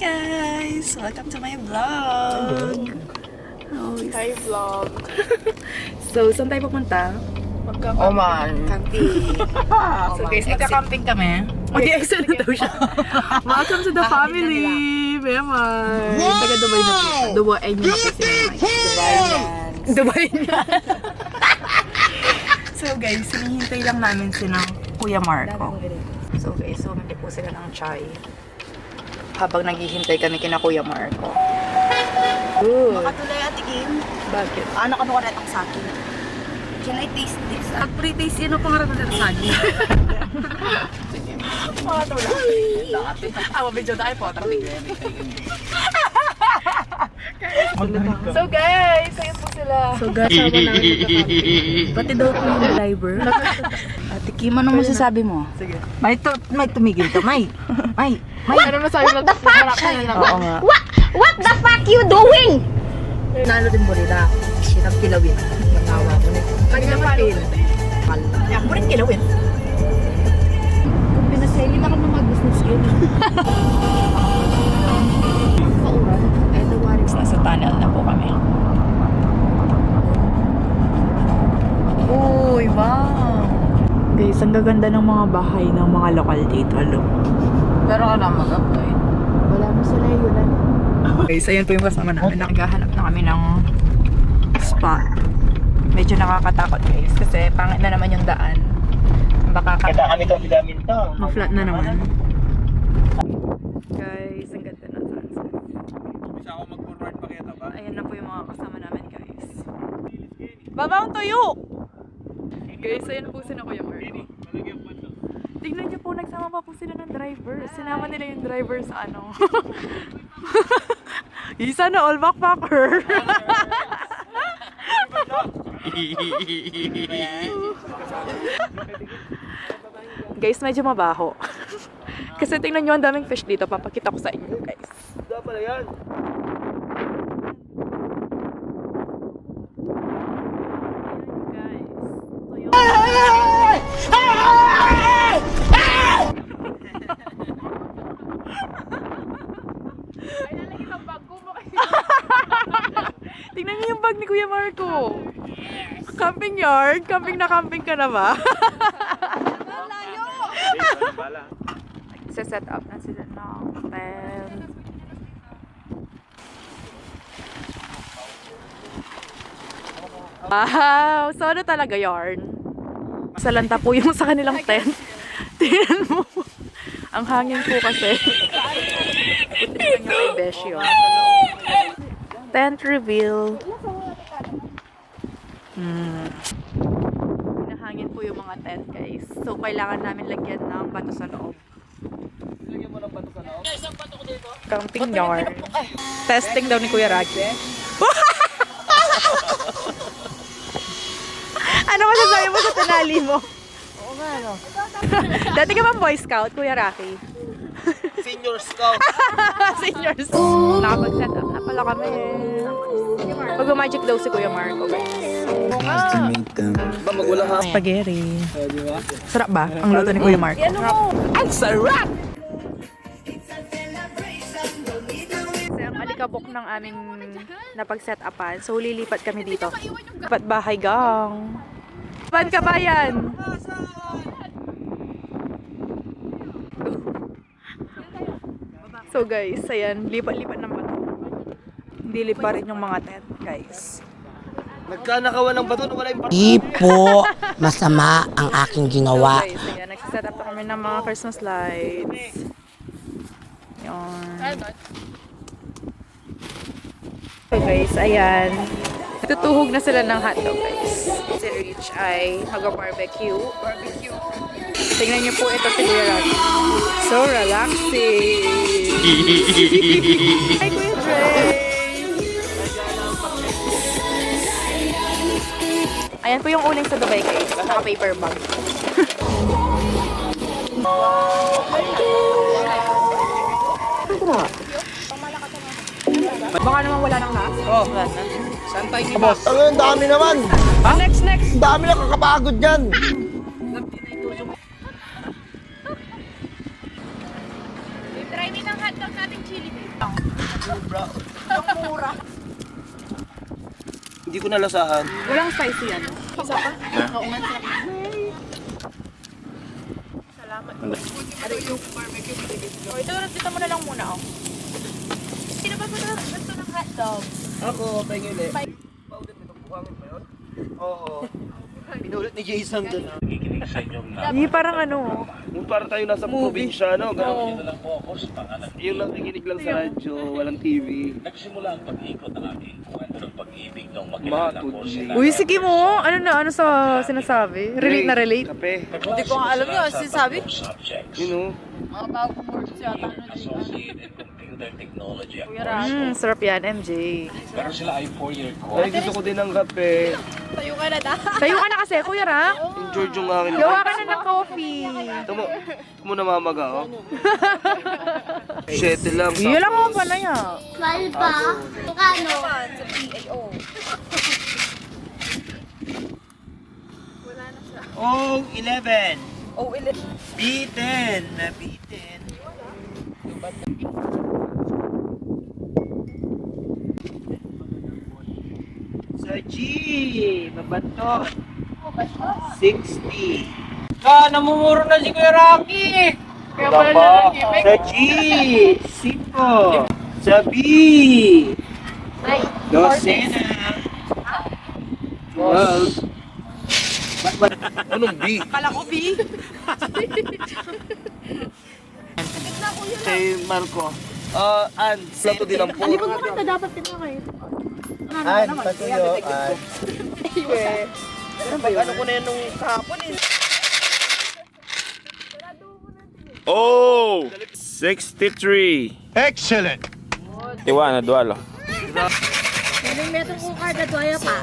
guys! Welcome to my vlog! Hi vlog! So, saan tayo pupunta? Oman! Camping! So guys, magka-camping kami. Mag-exit na daw siya. Welcome to the family! Memay! Taga Dubai na po siya. Dubai nyo na po si Memay. Dubai na! So guys, hinihintay lang namin si ng Kuya Marco. So guys, sumili po sila ng chai. Habang naghihintay kami kina Kuya Marco. Good. Makatulay Ate Kim. Bakit? Ano ka nung kanetang sa akin? Can I taste this? At pre-taste, yun ang pangarap na sa akin. Makatulay. Ako, medyo tayo po. So guys, ayun po sila. So guys, sama namin magkakamping. Pati daw po yung driver. Ate Kim, anong masasabi mo? Sige. May tumigil to, May. Ano masabi mo? What the fuck? Oo nga. What the fuck you doing? Nalo din mo nila. Kinagkilawin. Matawa mo nito. Pagkakapin. Yan mo rin kilawin. Pinaselin ako ng mag-business game. Pauran. Eto waris. Nasa tunnel na po kami. Uy, wow! Guys, ang gaganda ng mga bahay ng mga lokal dito. Look. Pero ka na mag-apply. Wala mo sila yun. Guys, ayan po yung kasama namin. Naghahanap na kami ng spot. Medyo nakakatakot guys kasi pangit na naman yung daan. Baka kami itong bidamin to. ma-flat na naman. Guys, ang ganda na sunset. Bisa ako mag-forward pa kaya ba? Ayan na po yung mga kasama namin guys. Babang tuyo! Guys, ayan po sila Kuya Marco. Tingnan niyo po, nagsama pa po sila ng driver. Sinama nila yung driver sa ano. Isa na all backpacker. Guys, medyo mabaho. Kasi tingnan nyo, ang daming fish dito. Papakita ko sa inyo, guys. Dapat na yan. Tingnan niyo yung bag ni Kuya Marco. Camping yard? Camping na camping ka na ba? Set up na sila ng tent. Wow! So ano talaga yarn? Salanta po yung sa kanilang tent. Tingnan mo. Ang hangin po kasi. Puti na nga kay Beshi, oh. Tent reveal. Hinahangin po yung mga tent, guys. So, kailangan namin lagyan ng bato sa loob. Lagyan mo ng bato sa loob. Isang bato ko dito. Camping yard. Testing daw ni Kuya Ragi. Ano masasabi mo sa tinali mo? Oo nga, no? Dati ka ba Boy Scout, Kuya Rocky? Senior scout. Seniors. Nakapag-set up na pala kami. Mag-magic daw si Kuya Marco, guys. Ba magulang ha? Spaghetti. Di ba? Sarap ba? Ang luto ni Kuya Marco. Ang sarap! Kasi ang alikabok ng aming napag-set upan. So, lilipat kami dito. Lipat bahay gang. Ban ka ba yan? So guys, ayan, lipat-lipat ng bato. Hindi lipa rin yung mga tent, guys. Nagkanakawan ng bato, wala yung bato. Di po masama ang aking ginawa. So guys, ayan, nagsiset up na kami ng mga Christmas lights. Yun. So guys, ayan. Tutuhog na sila ng hotdog, guys. Si Rich ay mag-barbecue. Tingnan niyo po ito si Kuya Ragi. So relaxing. Hi, Kuya Dre. Ayan po yung uling sa Dubai, guys. Naka-paper bag. Baka naman wala ng gas. Oh, saan tayo kipas? Ano yung dami naman? Next. Ang dami na kakapagod dyan. Try me ng hotdog natin chili. Hindi ko nalasahan. Walang spicy yan. Isa pa? Oo nga. Salamat. Ano yung barbecue? Dito mo na lang muna, oh. Sino ba gusto ng hotdog? Ako, pahingin eh. Paulit nito, buhangin ba yun? Oo. Pinulit ni Jason doon. Hindi, parang ano. Yung para tayo nasa probinsya, no? Ganun. Yung nakikinig lang sa radyo, walang TV. Nagsimula ang pag-ikot ng ating kwento ng pag-ibig ng Matudli. Uy, sige mo. Ano na, ano sa sinasabi? Relate na relate? Kape. Hindi ko nga alam yun. Sinasabi? subjects You know? Mga bagong words yata. associated computer technology. Sarap yan, MJ. Pero sila ay 4-year Ay, course. gusto ko din ng kape. Tayo ka na da. Tayo ka na kasi, Kuya Ra. Enjoy yung akin. Gawa ka na ng coffee. Ito mo namamaga, oh. 7 lang. Yun lang ako pa na yan. Mahal pa? Kano? Sa PAO. Oh, 11. Oh, B10. Na B10. Sa G. Mabato. 60. Namumuro na si Kuya Rocky. Sa G. 5. Sa B. 12 na. 12. Anong B? Kala ko, B. Kay Marco. An, plato din ang po. Magkakanta dapat din ako eh. An, patuyo. An. Ano ko na yan nung kahapon eh. Oh! 63. Excellent. Iwan na dualo. May metong kong karga doya pa.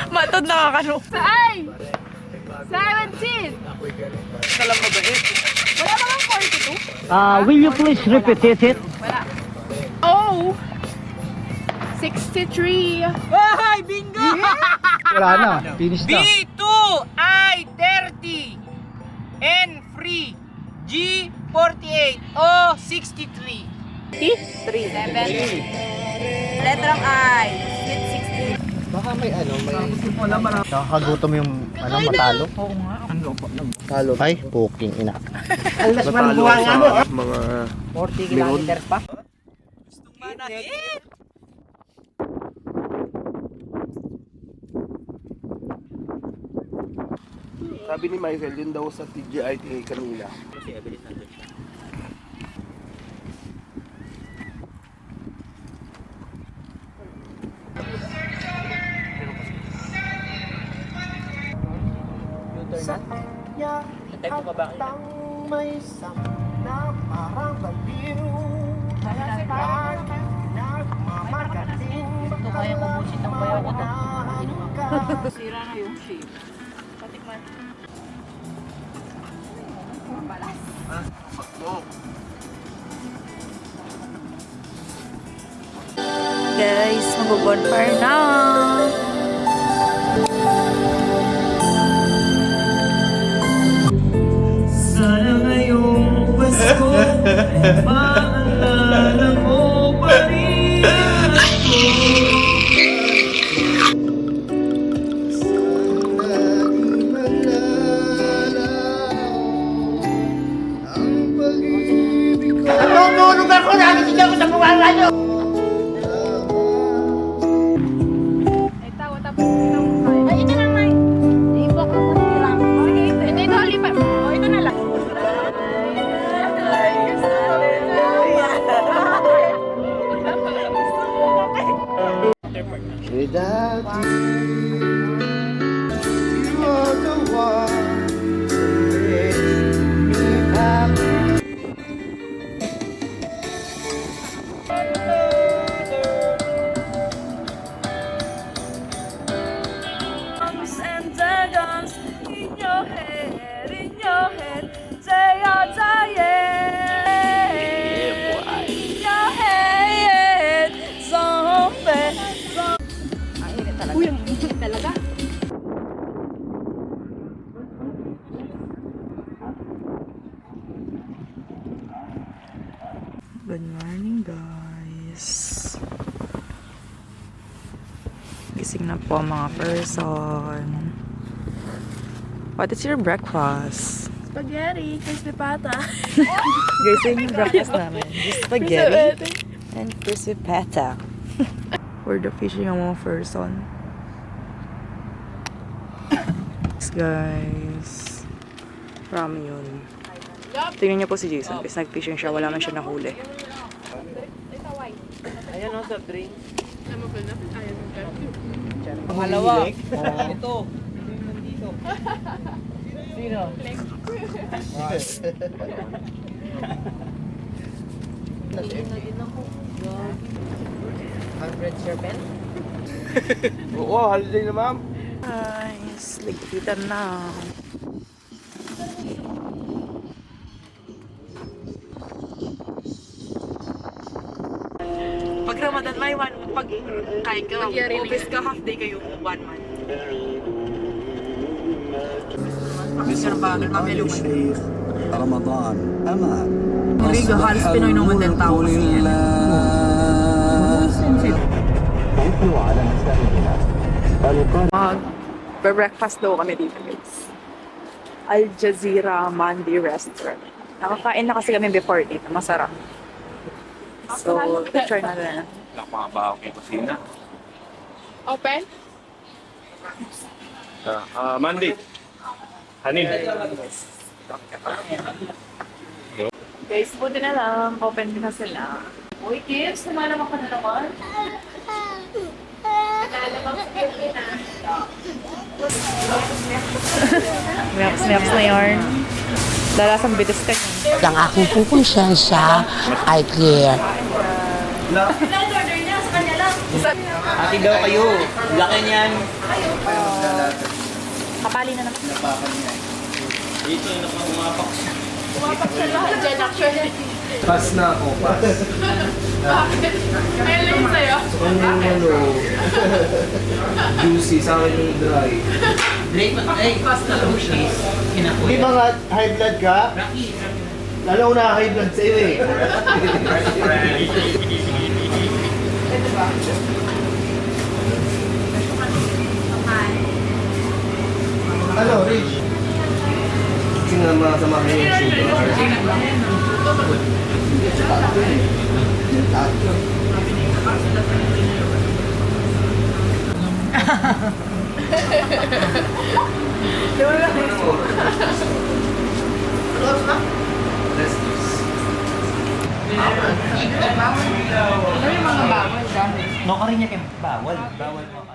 Matod nakakano. Ay! 17! Kalang mabait. Wala ba bang 42? Will you please repeat it? Oh! 63! Ay, bingo! Wala na. Finish na. B2 I 30 N free G 48 O 63. 3. Letrang I. Split 16. Baka may nakakagutom yung matalo. Oo nga. Talo. Ay, puking ina. Matalo sa mga 40 kilometer pa. Sabi ni Michael, yun daw sa TGITA kanina. Ito kaya kubusin ng bayaw ko to. Sira na yung shape. Patikman. Guys, mag-bonfire na. Sana ngayong Pasko, maalala mo pa rin ako. Natutulog ako! Nakikita ko sa kumara nyo! Ay, ito na, May. Ibo ko kung lang. Ito, lipat. Oh, ito na lang. Without you, you are the one who makes me happy. Good morning, guys. Gising na po ang mga person. What is your breakfast? Spaghetti, crispy pata. Guys, yun yung breakfast namin. Just spaghetti and crispy pata. We're the fishing ang mga person. Guys. Marami yun. Tingnan niyo po si Jason. Kasi nag-fishing siya. Wala man siya nahuli. Ayan o, sa drink. Pangalawa. Ito. Nandito. Sino? Oo, holiday na ma'am. Guys, ligpitan na. Pag Ramadan, may pag kain ka, office ka, half day kayo, 1 month. Pag ka ng bagal, mamelungan. رمضان أمان Hindi ka, halos Pinoy naman din tao kasi yan. Mag-breakfast daw kami dito, guys. Al Jazeera Mandi Restaurant. Nakakain na kasi kami before dito. Masarap. So, try natin. Lang mga baho kay kusina. Open? Mandy. Hanin. Guys, buti na lang. Open na sila. Uy, kids, naman ka na naman. Snaps na yarn. Dalasang bitis ka niya. Ang aking konsensya ay clear. Ati daw kayo. Laki niyan. Kapali na naman. Dito yung nakakumapak siya. Pumapak siya lahat dyan actually. Pass na ako, pass. Ayun lang yun sa'yo. Juicy, sa akin yung dry. Drake, ay, pasta lang siya. Di ba nga high blood ka? Lalo ko na high blood sa'yo eh. Ano, Rich? Kasi nga mga sama kayo yung sugar. No, ka rin niya kayo. Bawal. Bawal mo.